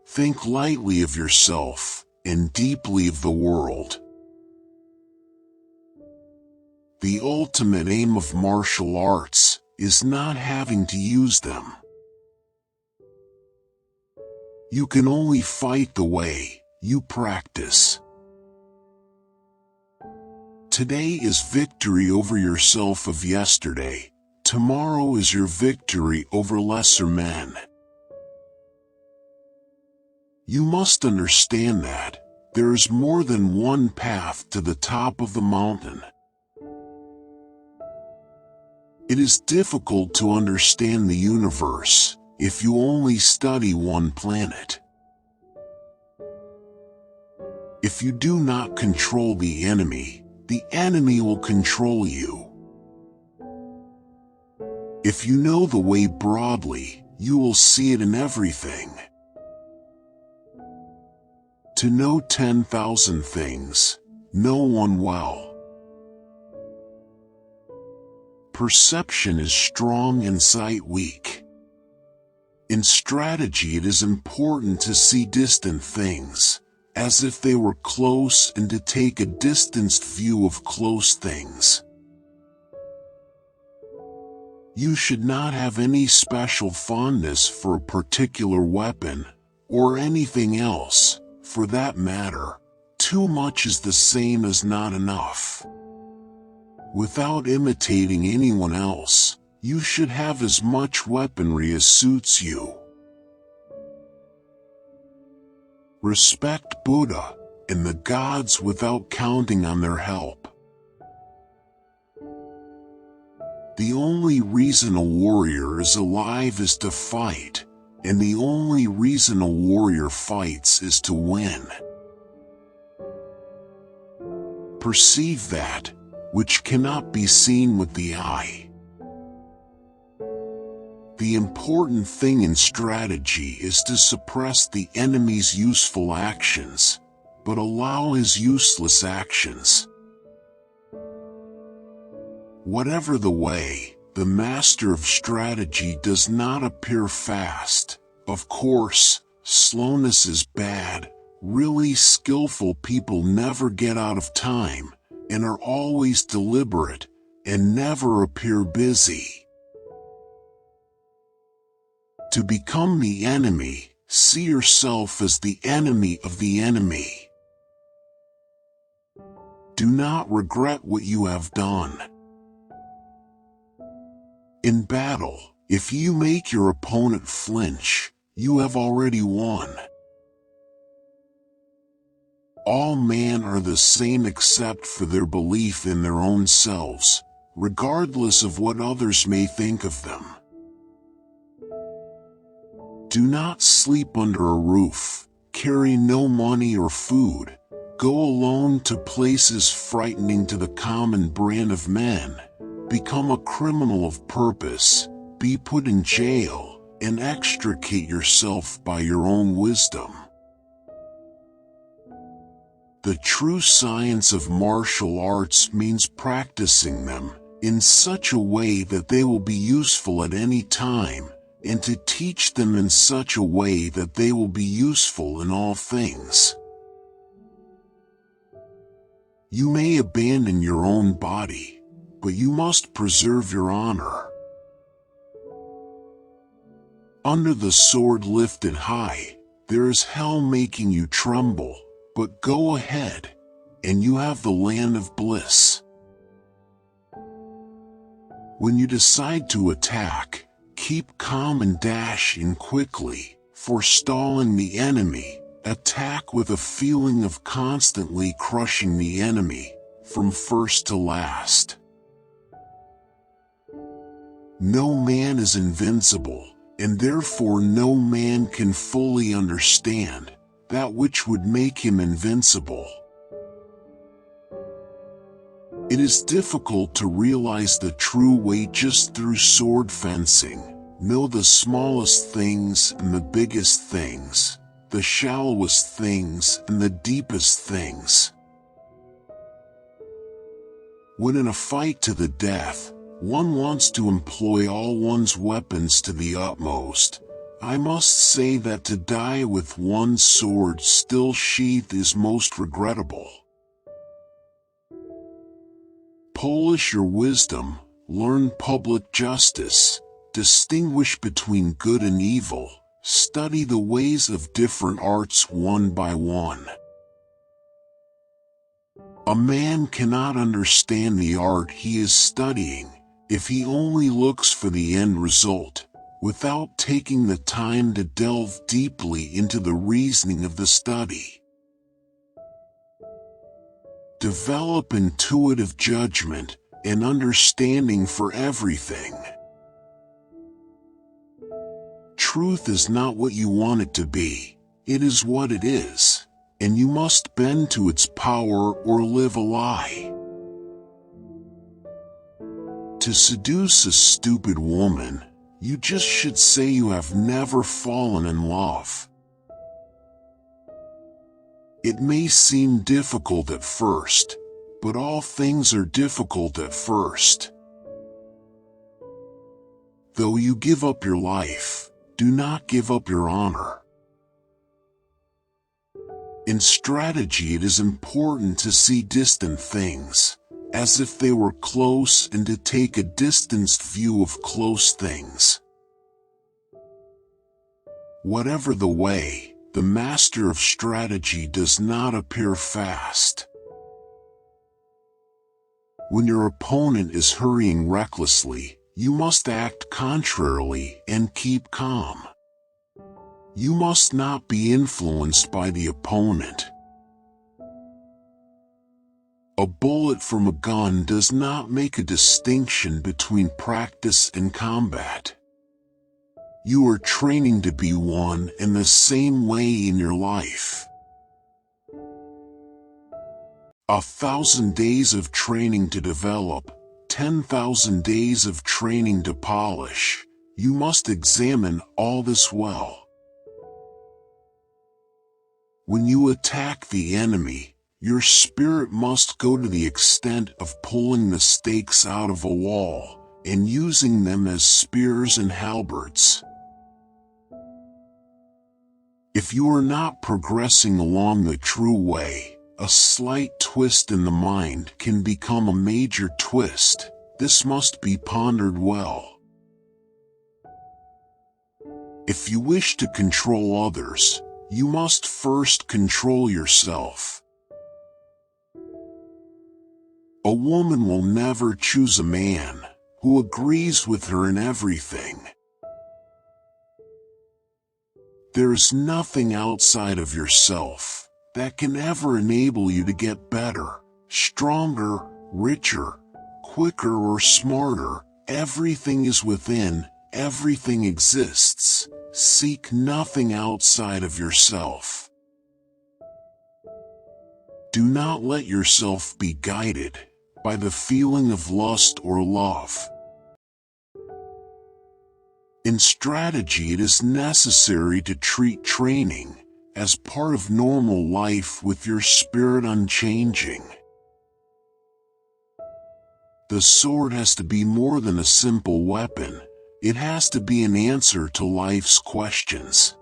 Think lightly of yourself and deeply of the world. The ultimate aim of martial arts is not having to use them. You can only fight the way you practice. Today is victory over yourself of yesterday. Tomorrow is your victory over lesser men. You must understand that there is more than one path to the top of the mountain. It is difficult to understand the universe if you only study one planet. If you do not control the enemy will control you. If you know the way broadly, you will see it in everything. To know 10,000 things, know one well. Perception is strong and sight weak. In strategy, it is important to see distant things, as if they were close, and to take a distanced view of close things. You should not have any special fondness for a particular weapon, or anything else, for that matter. Too much is the same as not enough. Without imitating anyone else, you should have as much weaponry as suits you. Respect Buddha and the gods without counting on their help. The only reason a warrior is alive is to fight, and the only reason a warrior fights is to win. Perceive that which cannot be seen with the eye. The important thing in strategy is to suppress the enemy's useful actions, but allow his useless actions. Whatever the way, the master of strategy does not appear fast. Of course, slowness is bad. Really skillful people never get out of time, and are always deliberate, and never appear busy. To become the enemy, see yourself as the enemy of the enemy. Do not regret what you have done. In battle, if you make your opponent flinch, you have already won. All men are the same except for their belief in their own selves, regardless of what others may think of them. Do not sleep under a roof, carry no money or food, go alone to places frightening to the common brand of men, become a criminal of purpose, be put in jail, and extricate yourself by your own wisdom. The true science of martial arts means practicing them in such a way that they will be useful at any time, and to teach them in such a way that they will be useful in all things. You may abandon your own body, but you must preserve your honor. Under the sword lifted high, there is hell making you tremble. But go ahead, and you have the land of bliss. When you decide to attack, keep calm and dash in quickly, forestalling the enemy. Attack with a feeling of constantly crushing the enemy, from first to last. No man is invincible, and therefore no man can fully understand that which would make him invincible. It is difficult to realize the true way just through sword fencing. Know the smallest things and the biggest things, the shallowest things and the deepest things. When in a fight to the death, one wants to employ all one's weapons to the utmost, I must say that to die with one sword still sheathed is most regrettable. Polish your wisdom, learn public justice, distinguish between good and evil, study the ways of different arts one by one. A man cannot understand the art he is studying if he only looks for the end result, without taking the time to delve deeply into the reasoning of the study. Develop intuitive judgment and understanding for everything. Truth is not what you want it to be, it is what it is, and you must bend to its power or live a lie. To seduce a stupid woman, you just should say you have never fallen in love. It may seem difficult at first, but all things are difficult at first. Though you give up your life, do not give up your honor. In strategy, it is important to see distant things, as if they were close, and to take a distanced view of close things. Whatever the way, the master of strategy does not appear fast. When your opponent is hurrying recklessly, you must act contrarily and keep calm. You must not be influenced by the opponent. A bullet from a gun does not make a distinction between practice and combat. You are training to be one in the same way in your life. 1,000 days of training to develop, 10,000 days of training to polish. You must examine all this well. When you attack the enemy, your spirit must go to the extent of pulling the stakes out of a wall and using them as spears and halberds. If you are not progressing along the true way, a slight twist in the mind can become a major twist. This must be pondered well. If you wish to control others, you must first control yourself. A woman will never choose a man who agrees with her in everything. There is nothing outside of yourself that can ever enable you to get better, stronger, richer, quicker, or smarter. Everything is within, everything exists. Seek nothing outside of yourself. Do not let yourself be guided by the feeling of lust or love. In strategy, it is necessary to treat training as part of normal life with your spirit unchanging. The sword has to be more than a simple weapon. It has to be an answer to life's questions.